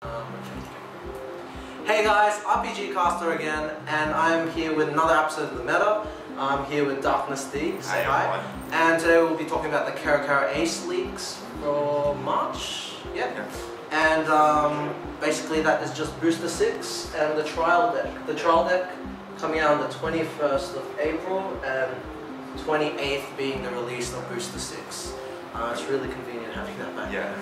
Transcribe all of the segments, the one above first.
Hey guys, rpgcaster again, and I'm here with another episode of the Meta. I'm here with Darkness D. Say hi. And today we'll be talking about the Kara Ace leaks for March. Yep. And basically that is just Booster 6 and the trial deck. The trial deck coming out on the 21st of April and 28th being the release of Booster 6. It's really convenient having that back. Yeah.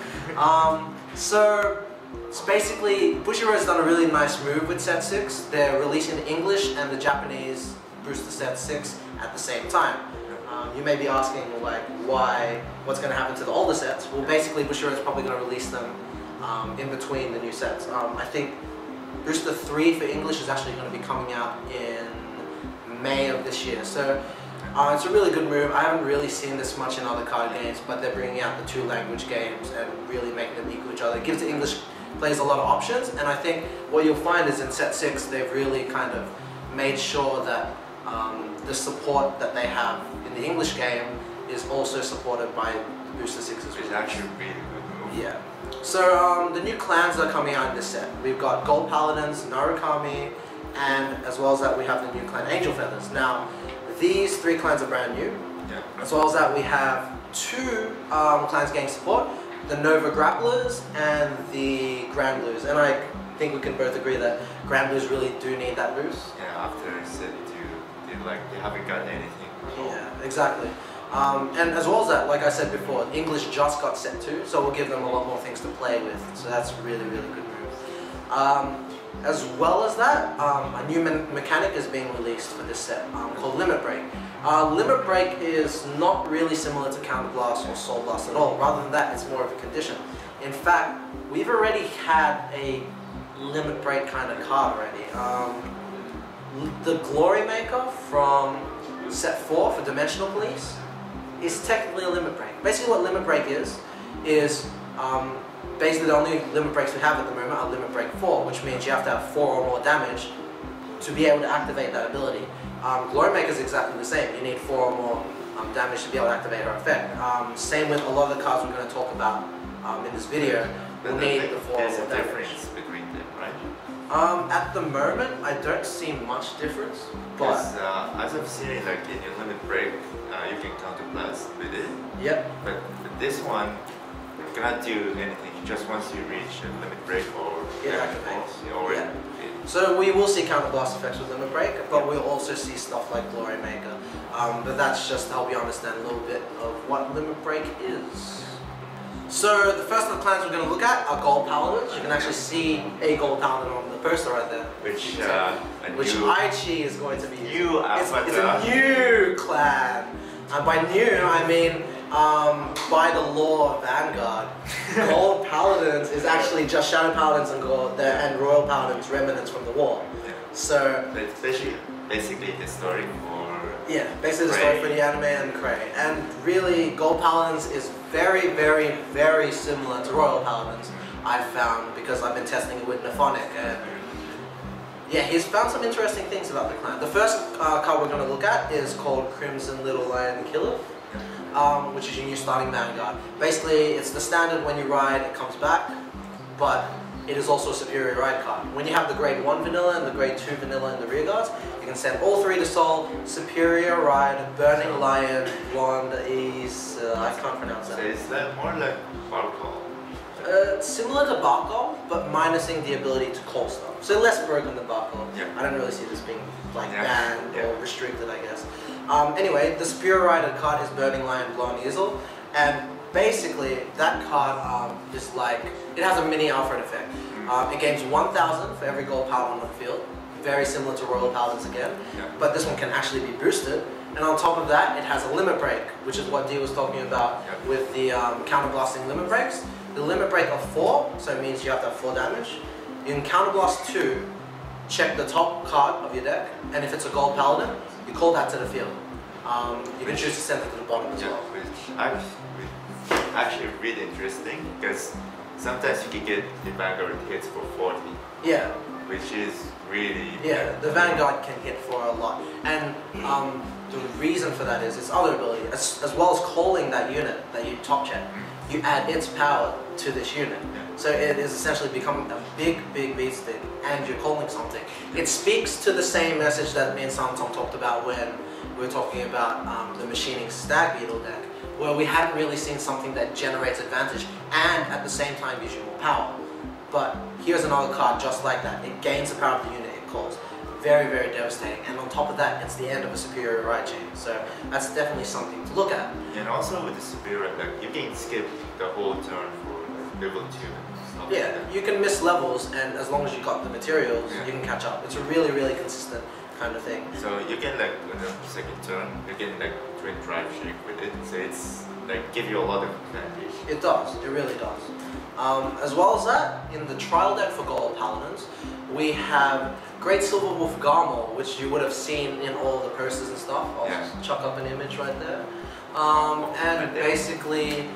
So it's basically, Bushiroad's done a really nice move with Set 6. They're releasing the English and the Japanese Booster Set 6 at the same time. You may be asking, like, what's going to happen to the older sets? Well, basically Bushiroad's probably going to release them in between the new sets. I think Booster 3 for English is actually going to be coming out in May of this year. So it's a really good move. I haven't really seen this much in other card games, but they're bringing out the two language games and really making them equal each other. It gives the English players a lot of options, and I think what you'll find is in Set 6 they've really kind of made sure that the support that they have in the English game is also supported by Booster 6 as well. It's actually a really good move. Yeah. So the new clans that are coming out in this set. We've got Gold Paladins, Narukami, and as well as that we have the new clan Angel Feathers. Now, these three clans are brand new. Yeah. As well as that we have two clans getting support, the Nova Grapplers and the Grand Blues. And I think we can both agree that Grand Blues really do need that boost. Yeah, after Set 2, they haven't got anything at all. Yeah, exactly. And as well as that, like I said before, English just got Set 2, so we'll give them a lot more things to play with. So that's really, really good move. As well as that, a new mechanic is being released for this set called Limit Break. Limit Break is not really similar to Counter Blast or Soul Blast at all. Rather than that, it's more of a condition. In fact, we've already had a Limit Break kind of card already. The Glory Maker from Set 4 for Dimensional Police is technically a Limit Break. Basically what Limit Break is basically the only limit breaks we have at the moment are Limit Break 4, which means you have to have 4 or more damage to be able to activate that ability. Glory Maker is exactly the same. You need 4 or more damage to be able to activate her effect. Same with a lot of the cards we're going to talk about in this video. We'll need the 4 or more damage. There's a difference between them, right? At the moment, I don't see much difference. But as I've seen, like in your Limit Break, you can counter blast with it. Yep. But with this one, you cannot do anything. Just once you reach a Limit Break or it activates. Yeah. So we will see counter blast effects with Limit Break, but we'll also see stuff like Glory Maker. But that's just to help you understand a little bit of what Limit Break is. So the first of the clans we're going to look at are Gold Paladins. You can actually see a Gold Paladin on the poster right there. Which Aichi is going to be new. It's a new clan. And by new, I mean by the law of Vanguard. Gold Paladins is actually just Shadow Paladins and Royal Paladins remnants from the war. Yeah. So it's basically the story for basically the story for the anime and Cray. And really, Gold Paladins is very, very, very similar to Royal Paladins. I've found because I've been testing it with Naphonic. And yeah, he's found some interesting things about the clan. The first card we're going to look at is called Crimson Little Lion Killer, which is your new starting Vanguard. Basically, it's the standard when you ride, it comes back, but it is also a superior ride card. When you have the grade 1 vanilla and the grade 2 vanilla in the rear guards, you can send all 3 to Soul, superior ride, Burning Lion, Blonde, Ease, I can't pronounce that. So is that more like Barcall? Similar to Barcall, but minusing the ability to call stuff. So less broken than Barcall. Yeah. I don't really see this being like banned or restricted, I guess. Anyway, the superior rider card is Burning Lion, Blonde Easel, and basically that card is like, it has a mini Alfred effect. It gains 1,000 for every Gold Paladin on the field, very similar to Royal Paladins again, but this one can actually be boosted. And on top of that, it has a Limit Break, which is what Dee was talking about with the counter-blasting Limit Breaks. The Limit Break of 4, so it means you have to have 4 damage. You can counter-blast 2, check the top card of your deck, and if it's a Gold Paladin, you call that to the field. You can choose to send it to the bottom as well. Which actually really interesting, because sometimes you can get the Vanguard hits for 40. Yeah. Which is really... Yeah, the Vanguard can hit for a lot. And the reason for that is its other ability, as well as calling that unit that you top check, you add its power to this unit. So it is essentially becoming a big beat stick, and you're calling something. It speaks to the same message that me and Tom talked about when we were talking about the machining stag beetle deck, where we hadn't really seen something that generates advantage and at the same time gives you more power. But here's another card just like that. It gains the power of the unit it calls. Very devastating. And on top of that, it's the end of a superior right chain. So that's definitely something to look at. And also with the superior, like you can skip the whole turn for like level 2. Yeah, you can miss levels, and as long as you got the materials, you can catch up. It's a really consistent kind of thing. So you can like on the second turn, you can like twin drive shake with it. So it's like give you a lot of advantage. It does. It really does. As well as that, in the trial deck for Gold Paladins, we have Great Silver Wolf Garmor, which you would have seen in all the posters and stuff. I'll just chuck up an image right there. And basically,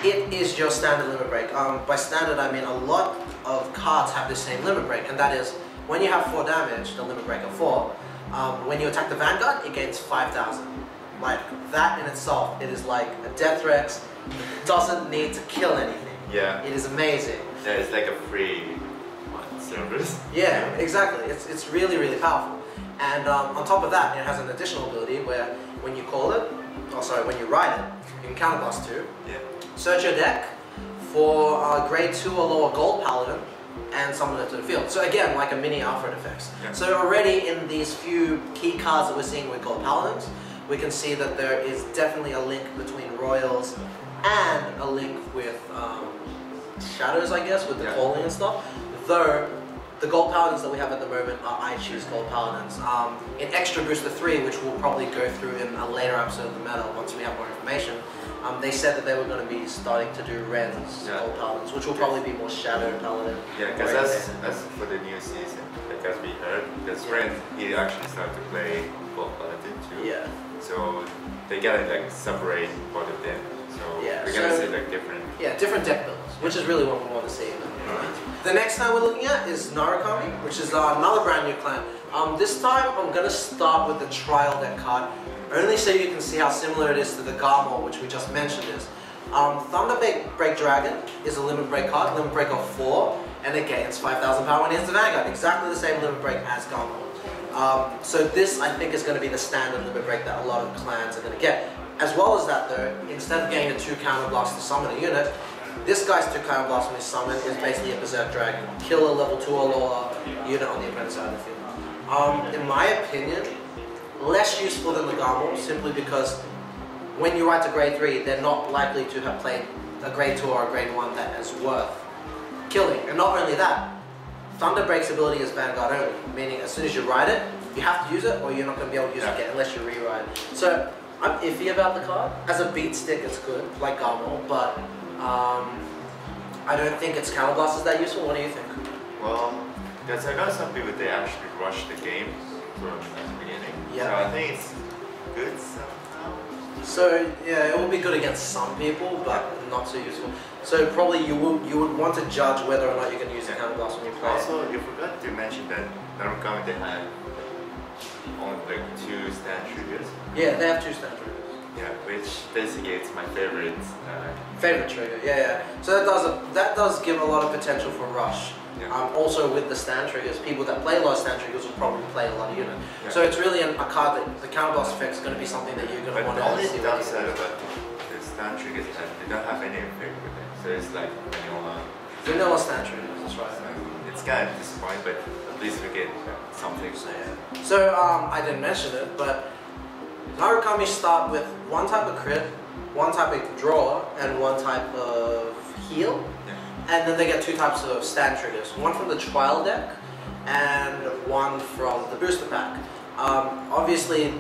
it is your standard limit break. By standard, I mean a lot of cards have the same limit break, and that is when you have 4 damage, the limit break of 4. When you attack the Vanguard, it gains 5,000. Like that in itself, it is like a Death Rex. It doesn't need to kill anything. Yeah. It is amazing. Yeah, it's like a free service. Yeah, exactly. It's really powerful. And on top of that, it has an additional ability where when you call it, when you ride it, you can counterblast 2. Yeah. Search your deck for grade 2 or lower Gold Paladin and summon it to the field. So again, like a mini Alfred effects. Yeah. So already in these few key cards that we're seeing with Gold Paladins, we can see that there is definitely a link between Royals and a link with Shadows, I guess, with the calling and stuff. Though the Gold Paladins that we have at the moment are I Choose Gold Paladins. In Extra Booster 3, which we'll probably go through in a later episode of the meta once we have more information, they said that they were going to be starting to do Ren's Gold Paladins, which will probably be more Shadow Paladin. Yeah, because that's for the new season, like as we heard, because Ren, he actually started to play Gold Paladin too. Yeah. So they gotta like separate both of them. So we're gonna see like different. Yeah, different deck builds, which is really what we want to see. The next clan we're looking at is Narukami, which is another brand new clan. This time I'm going to start with the trial deck card, only so you can see how similar it is to the Garmor, which we just mentioned is. Thunderbreak Dragon is a limit break card, limit break of 4, and it gains 5,000 power when it hits the Vanguard, exactly the same limit break as Garmor. So this I think is going to be the standard limit break that a lot of clans are going to get. As well as that though, instead of getting a 2 counterblast to summon a unit, this guy's 2 counterblast when he's summoned is basically a Berserk Dragon. Kill a level 2 or lower unit on the opponent's side of the field. In my opinion, less useful than the Garmor, simply because when you ride to grade 3, they're not likely to have played a grade 2 or a grade 1 that is worth killing. And not only that, Thunderbreak's ability is Vanguard only, meaning as soon as you ride it, you have to use it or you're not going to be able to use it again unless you re-ride. So I'm iffy about the card. As a beat stick, it's good, like Garmor, but I don't think its counterblast is that useful. What do you think? Well, because I know some people, they actually rush the game from the beginning. Yeah. So I think it's good somehow. So yeah, it will be good against some people, but not so useful. So probably you would want to judge whether or not you can use the counterblast when you play. Also, you forgot to mention that Narukami, they had only like 2 stand triggers. Yeah, they have 2 stand triggers. Yeah, which basically it's my favorite. Favorite trigger, yeah. So that does give a lot of potential for rush. Yeah. Also with the stand triggers, people that play a lot of stand triggers will probably play a lot of unit. Yeah. So it's really a card that the counterblast effect is going to be something that you're going to want to see. But the only downside about the stand triggers is that they don't have any effect with them. So it's like vanilla stand triggers, that's right. So it's kind of disappointing, but at least we get something. So I didn't mention it, but Narukami start with 1 type of crit, 1 type of draw, and 1 type of heal. And then they get 2 types of stand triggers. 1 from the trial deck, and 1 from the booster pack. Obviously,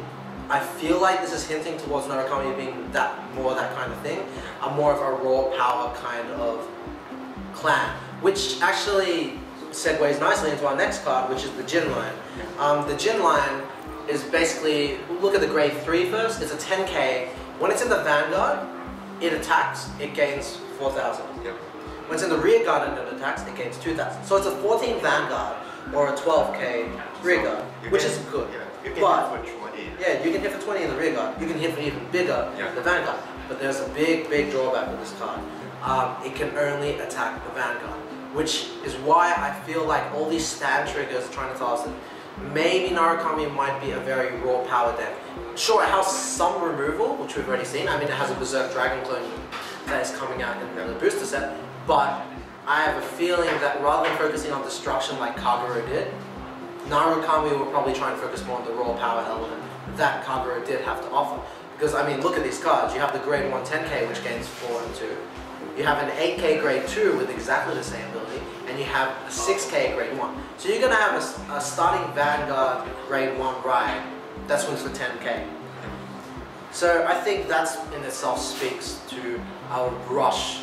I feel like this is hinting towards Narukami being that kind of thing. More of a raw power kind of clan. Which actually segues nicely into our next card, which is the Jin line. The Jin line is basically, look at the grade 3 first, it's a 10k. When it's in the Vanguard, it attacks, it gains 4,000. Yep. When it's in the rear guard and it attacks, it gains 2,000. So it's a 14 Vanguard or a 12k rear guard, which is good. Yeah, you can but, hit for 20. Yeah, you can hit for 20 in the rear guard. You can hit for even bigger in the Vanguard. But there's a big drawback with this card. It can only attack the Vanguard. which is why I feel like all these stand triggers are trying to tell us that maybe Narukami might be a very raw power deck. Sure, it has some removal, which we've already seen. I mean, it has a Berserk Dragon clone that is coming out in the booster set, but I have a feeling that rather than focusing on destruction like Kagero did, Narukami will probably try and focus more on the raw power element that Kagero did have to offer. Because, I mean, look at these cards. You have the grade 1 10k, which gains 4 and 2. You have an 8k grade 2 with exactly the same ability, and you have a 6k grade 1. So you're going to have a starting Vanguard grade 1 ride that swings for 10k. So I think that's in itself speaks to our rush,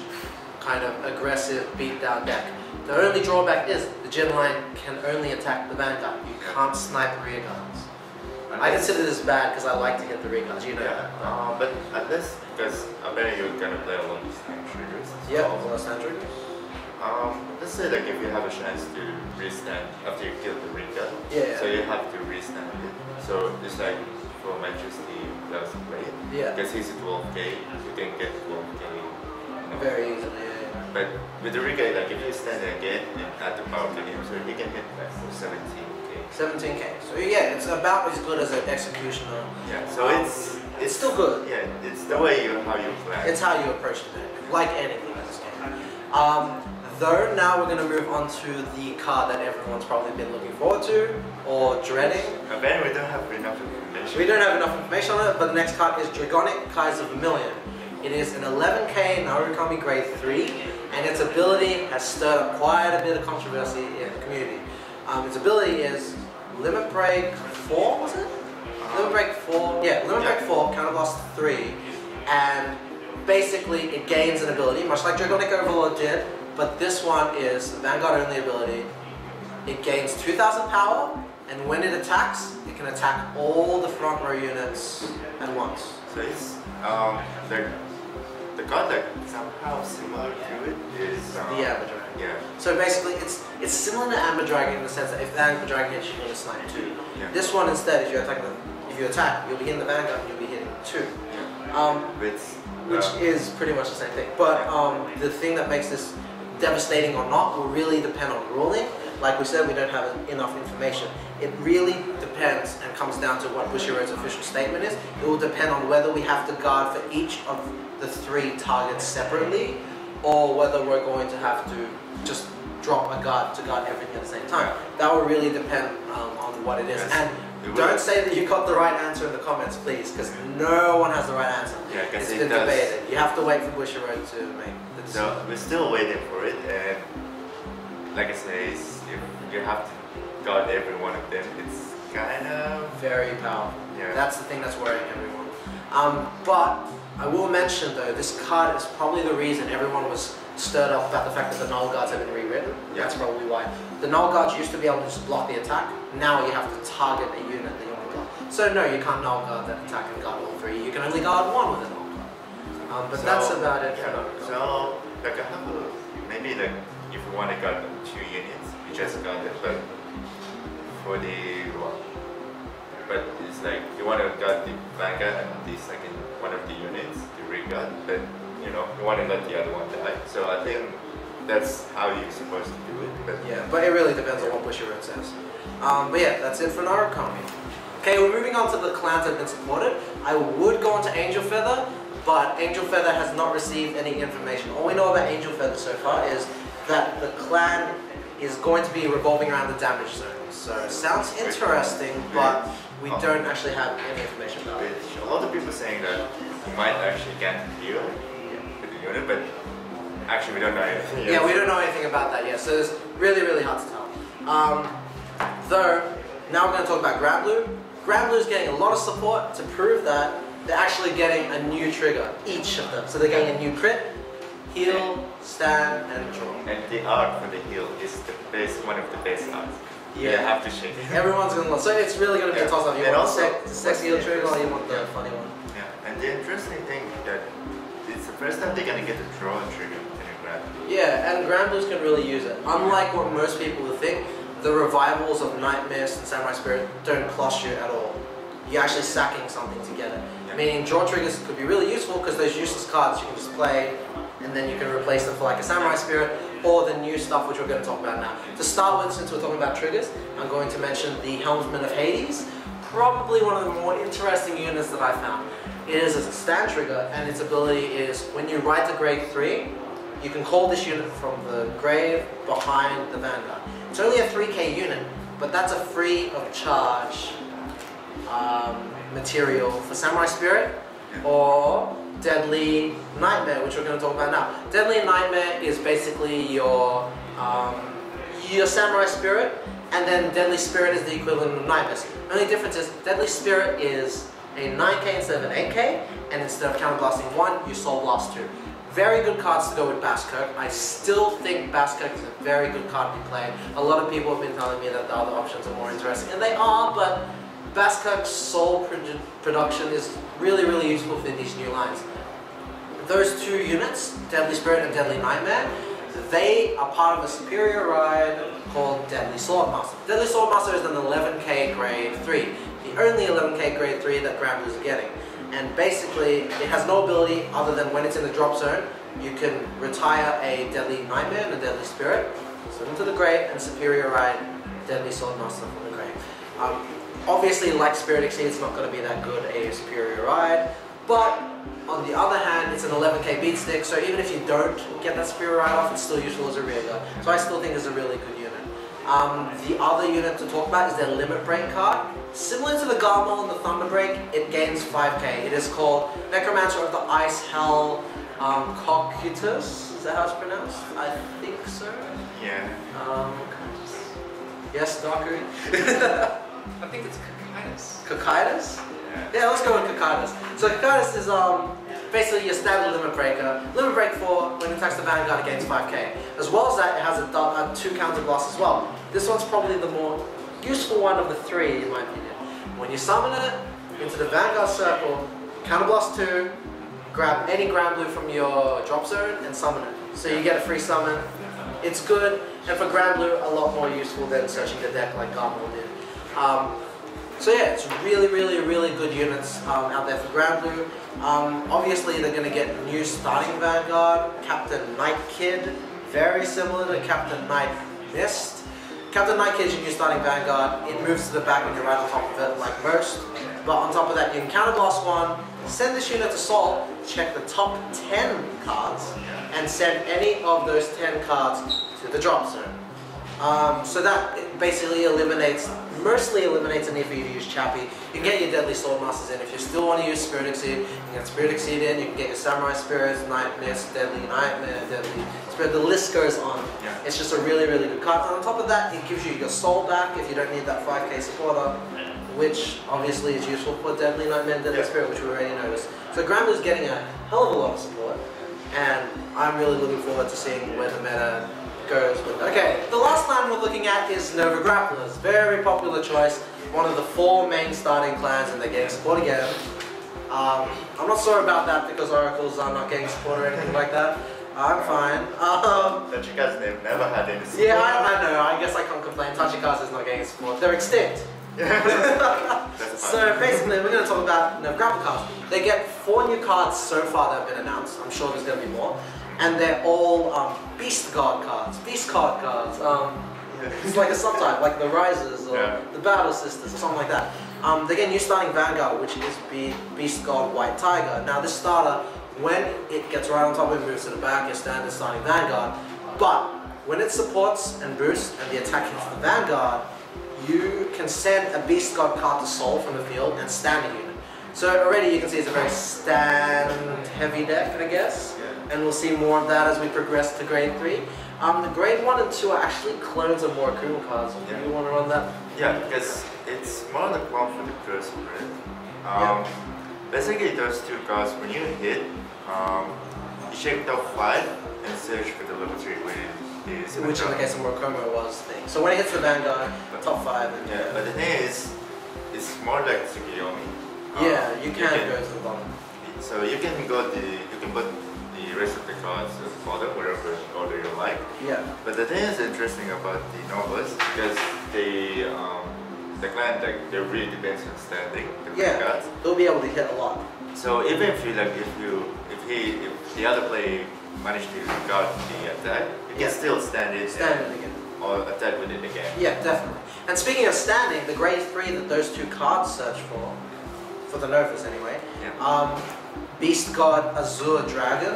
kind of aggressive beatdown deck. The only drawback is the gem line can only attack the Vanguard. You can't snipe rear guards. I consider this bad because I like to hit the rear guards, you know that. But at least, because I bet you're gonna play along the stand triggers. Yeah, all the stand triggers. Let's say like if you have a chance to restand after you kill the rear guard, so you have to restand it. So it's like for Majesty plus play. Yeah. Because he's a 12k, you can get 12k. Very easily. But with the rear guard, like if you stand it again and add the power to him, so he can hit like for 17k. 17k. So yeah, it's about as good as an executioner. Yeah. So it's still good. Yeah, it's the way how you play. It's how you approach the deck, like anything in this game. Though now we're going to move on to the card that everyone's probably been looking forward to or dreading. Apparently we don't have enough information. We don't have enough information on it, but the next card is Dragonic Kaiser Vermilion. It is an 11k Narukami grade 3, and its ability has stirred up quite a bit of controversy in the community. Its ability is Limit Break 4, was it? Limit Break 4, yeah, Limit Break 4, Counterblast 3, and basically it gains an ability, much like Dragonic Overlord did, but this one is a Vanguard only ability. It gains 2000 power, and when it attacks, it can attack all the front row units at once. So it's the card that somehow similar to it is the Amber Dragon. Yeah. So basically, it's similar to Amber Dragon in the sense that if the Amber Dragon hits, you're going to snipe 2. Yeah. This one instead, if you attack, you'll be hitting the Vanguard, and you'll be hitting 2. Yeah. Which is pretty much the same thing. But the thing that makes this devastating or not will really depend on ruling. Like we said, we don't have enough information. It really depends and comes down to what Bushiroad's official statement is. It will depend on whether we have to guard for each of the 3 targets separately, or whether we're going to have to just drop a guard to guard everything at the same time. That will really depend on what it is. And don't say that you got the right answer in the comments, please, because no one has the right answer. Yeah, it's been debated. You have to wait for Bushiroad to make the decision. So we're still waiting for it, and like I say, if you have to guard every one of them, it's kind of very powerful. Yeah. That's the thing that's worrying everyone. But I will mention though, this card is probably the reason everyone was stirred up about the fact that the Null Guards have been rewritten. Yeah. That's probably why. The Null Guards used to be able to just block the attack. Now you have to target a unit that you want to guard. So no, you can't Null Guard that attack and guard all 3. You can only guard 1 with a Null Guard. But so, that's about it. Yeah. So like I have maybe like if you want to guard 2 units, you just guard it. But for but it's like you want to guard the Vanguard and the second one of the units, the rear guard, but you know, you want to let the other one die. So I think that's how you're supposed to do it. But yeah, but it really depends on what Bushiroad says. But yeah, that's it for Narukami. Okay, we're moving on to the clans that have been supported. I would go on to Angel Feather, but Angel Feather has not received any information. All we know about Angel Feather so far is that the clan is going to be revolving around the damage zone. So it sounds interesting, but we don't actually have any information about it. A lot of people saying that you might actually get heal with the unit, but actually we don't know anything. Yeah, we don't know anything about that yet, so it's really, really hard to tell. Though, now we're going to talk about Grand Blue. Grand Blue is getting a lot of support to prove that they're actually getting a new trigger, each of them. So they're getting a new crit, heal, stand, and draw. And the art for the heal is the best, one of the best arts. Yeah. You have to shake it. Everyone's going to love it. So it's really going to be a toss-up. You want the sexy heal trigger or you want the funny one? Yeah, and the interesting thing that it's the first time they're going to get a draw trigger in a Grand Blue. Yeah, and Grand Blues can really use it. Unlike what most people would think, the revivals of Night Mist and Samurai Spirit don't cost you at all. You're actually sacking something to get it. Yeah. Meaning draw triggers could be really useful because those useless cards you can just play and then you can replace them for like a Samurai Spirit, or the new stuff which we're going to talk about now. To start with, since we're talking about triggers, I'm going to mention the Helmsman of Hades, probably one of the more interesting units that I found. It is a stand trigger, and its ability is when you ride to grade 3, you can call this unit from the grave behind the Vanguard. It's only a 3k unit, but that's a free of charge material for Samurai Spirit or Deadly Nightmare, which we're going to talk about now. Deadly Nightmare is basically your Samurai Spirit, and then Deadly Spirit is the equivalent of Nightmares. The only difference is Deadly Spirit is a 9k instead of an 8k, and instead of counterblasting 1, you Soul Blast 2. Very good cards to go with Basskirk. I still think Basskirk is a very good card to be played. A lot of people have been telling me that the other options are more interesting, and they are, but Basskirk's Soul production is really, really useful for these new lines. Those two units, Deadly Spirit and Deadly Nightmare, they are part of a superior ride called Deadly Swordmaster. Deadly Swordmaster is an 11k grade 3, the only 11k grade 3 that Grand Blues are getting. And basically, it has no ability other than when it's in the drop zone, you can retire a Deadly Nightmare and a Deadly Spirit, send them to the grave, and superior ride Deadly Swordmaster from the grave. Obviously, like Spirit Exceed, it's not going to be that good a superior ride, but on the other hand, it's an 11k beat stick, so even if you don't get that superior ride off, it's still useful as a rear guard. So I still think it's a really good unit. The other unit to talk about is their Limit Break card. Similar to the Garmol and the Thunder Break, it gains 5k. It is called Necromancer of the Ice Hell Cocytus. Is that how it's pronounced? I think so. Yeah. Yes, Daku? I think it's Cocytus. Cocytus? Yeah, let's go with Cocytus. So Cocytus is basically your standard Limit Breaker. Limit Break 4, when it attacks the Vanguard, it gains 5k. As well as that, it has a 2 counter blast as well. This one's probably the more useful one of the 3, in my opinion. When you summon it into the Vanguard circle, counter blast 2, grab any Grand Blue from your drop zone and summon it. So you get a free summon. It's good, and for Grand Blue, a lot more useful than searching the deck like Garmol did. So yeah, it's really, really, really good units out there for Grand Blue. Obviously, they're going to get new starting Vanguard, Captain Night Kid, very similar to Captain Night Mist. Captain Night Kid is your new starting Vanguard. It moves to the back when you're right on top of it, like most. But on top of that, you can counterblast 1, send this unit to Soul, check the top 10 cards, and send any of those 10 cards to the drop zone. So that basically mostly eliminates the need for you to use Chappie. You can get your Deadly Swordmasters in. If you still want to use Spirit Exceed, you can get Spirit Exceed in, you can get your Samurai Spirits, Night Mist, Deadly Nightmare, Deadly Spirit, the list goes on. Yeah. It's just a really, really good card. And on top of that, it gives you your Soul back if you don't need that 5k supporter, which obviously is useful for Deadly Nightmare and Deadly Spirit, which we already noticed. So Grand Blue's getting a hell of a lot of support, and I'm really looking forward to seeing where the meta goes with. Okay, the last line we're looking at is Nova Grapplers. Very popular choice. One of the 4 main starting clans, and they're getting support again. I'm not sure about that because Oracles are not getting support or anything like that. I'm fine. Tachikaze, they've never had any support. Yeah, I know. I guess I can't complain. Tachikaze is not getting support. They're extinct. So basically, we're going to talk about Nova Grappler cards. They get 4 new cards so far that have been announced. I'm sure there's going to be more. And they're all Beast Guard cards, Beast Card cards. It's like a subtype, like the Risers or the Battle Sisters or something like that. They get new starting Vanguard, which is Beast Guard White Tiger. Now this starter, when it gets right on top of it, moves to the back, your standard starting Vanguard. But when it supports and boosts and the attack hits the Vanguard, you can send a Beast Guard card to Soul from the field and stand a unit. So already you can see it's a very stand heavy deck, I guess. And we'll see more of that as we progress to grade 3. The grade 1 and 2 are actually clones of more Akuma cards. Do you want to run that? Yeah, because it's more on the clone for the first spread. Basically, those 2 cards, when you hit, you check top 5 and search for the level 3 when it is. Which in the case of Morikomo was the thing. So when it hits the Vanguard, top 5. And yeah, but the thing is, it's more like Tsukiyomi. Yeah, you can go to the bottom. So you can put the rest of the cards at the bottom, whatever order you like. Yeah. But the thing is interesting about the Novas because the clan deck, they really depends on standing the cards. They'll be able to hit a lot. So even if you like, if the other player manage to guard the attack, you can still stand it. Stand it again. Or attack with it again. Yeah, definitely. And speaking of standing, the grade 3 that those two cards search for the Novas anyway, Yeah. Beast God Azure Dragon.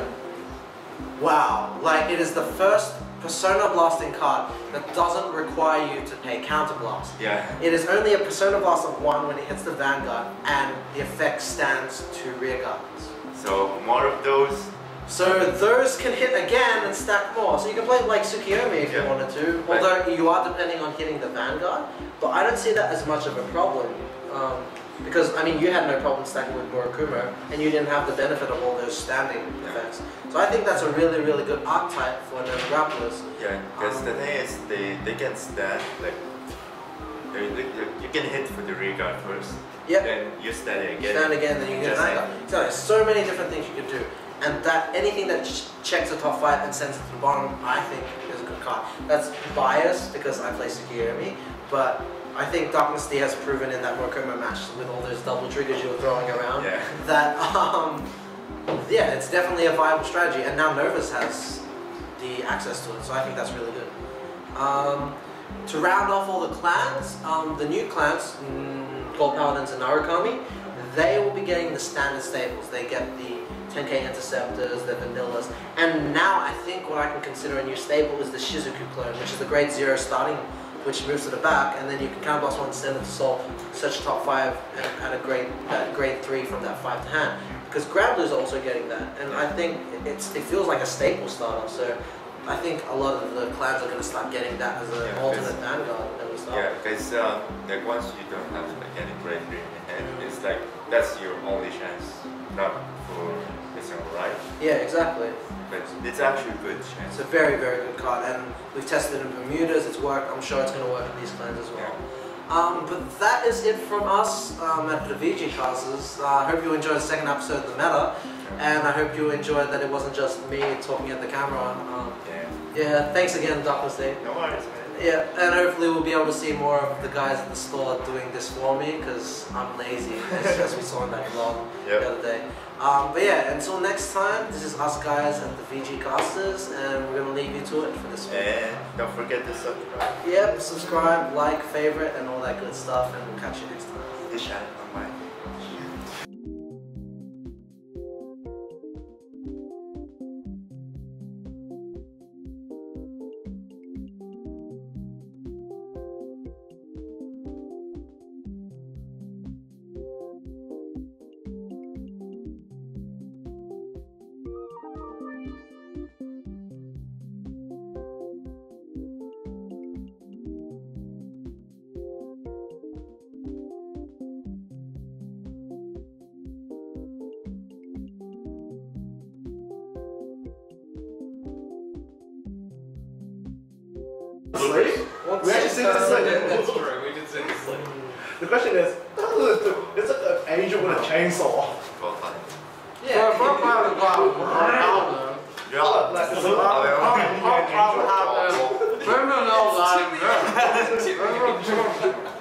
Wow, like it is the first Persona Blasting card that doesn't require you to pay Counter Blast. Yeah. It is only a Persona Blast of 1 when it hits the Vanguard, and the effect stands to rear guards. So more of those. So those can hit again and stack more. So you can play like Tsukiyomi if you wanted to, although you are depending on hitting the Vanguard. But I don't see that as much of a problem. Because, I mean, you had no problem stacking with Murakumo, and you didn't have the benefit of all those standing effects. So I think that's a really, really good archetype for those grapplers. Yeah, because the thing is, they can stand, like, you can hit for the rear guard first. Yep. Then you stand it again. Stand again, then you get Vanguard. So there's so many different things you can do. And that anything that checks the top 5 and sends it to the bottom, I think is a good card. That's biased because I play Tsukiyomi, but I think Darkness D has proven in that Murakumo match with all those double triggers you were throwing around that yeah, it's definitely a viable strategy, and now Novus has the access to it, so I think that's really good. To round off all the clans, the new clans, Gold Paladins and Narukami, they will be getting the standard staples. They get the 10k Interceptors, the Vanillas, and now I think what I can consider a new staple is the Shizuku clone, which is the grade 0 starting, which moves to the back, and then you can counter blast 1, send it to soul, search top 5 at a grade 3 from that 5 to hand. Because Grapplers are also getting that, and I think it feels like a staple starter, so I think a lot of the clans are going to start getting that as an alternate Vanguard when we start. Yeah, because like once you don't have like any grade 3 in your hand, it's like that's your only chance, not for missing right. Yeah, exactly. But it's actually a good chance. It's a very, very good card, and we've tested it in Bermudas, it's worked, I'm sure it's going to work in these clans as well. But that is it from us at the rpgcasters. I hope you enjoyed the second episode of the meta, and I hope you enjoyed that it wasn't just me talking at the camera. Yeah, thanks again, Darkness Day. No worries, man. Yeah, and hopefully we'll be able to see more of the guys at the store doing this for me, because I'm lazy, as we saw in that vlog the other day. But yeah, until next time, this is us guys at the rpgcasters, and we're going to leave you to it for this week. And don't forget to subscribe. Yep, subscribe, like, favorite, and all that good stuff, and we'll catch you next time. This shine on my Slate? We actually sing the slate. That's true, we did sing the slate. The question is, it's like an angel with a chainsaw. well done. Yeah, for a while,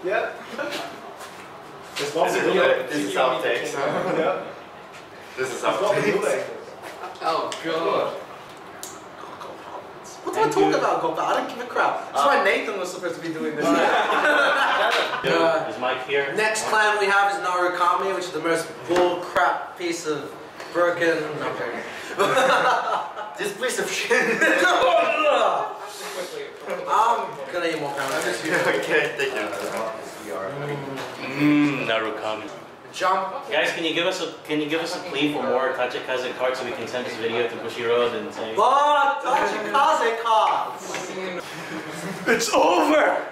Yeah. It's not This is outtakes. Yeah. This is It's not the outtakes. building. Oh god. What do I talk about, Gopa? I don't give a crap. That's why Nathan was supposed to be doing this. Is Mike here? Next clan we have is Narukami, which is the most bull crap piece of broken. No, I'm joking. This piece of shit. I'm gonna eat more cameras. Okay, thank you. Narukami. Jump. Guys, can you give us a plea for more Tachikaze cards so we can send this video to Bushiroad and say But Tachikaze cards. It's over!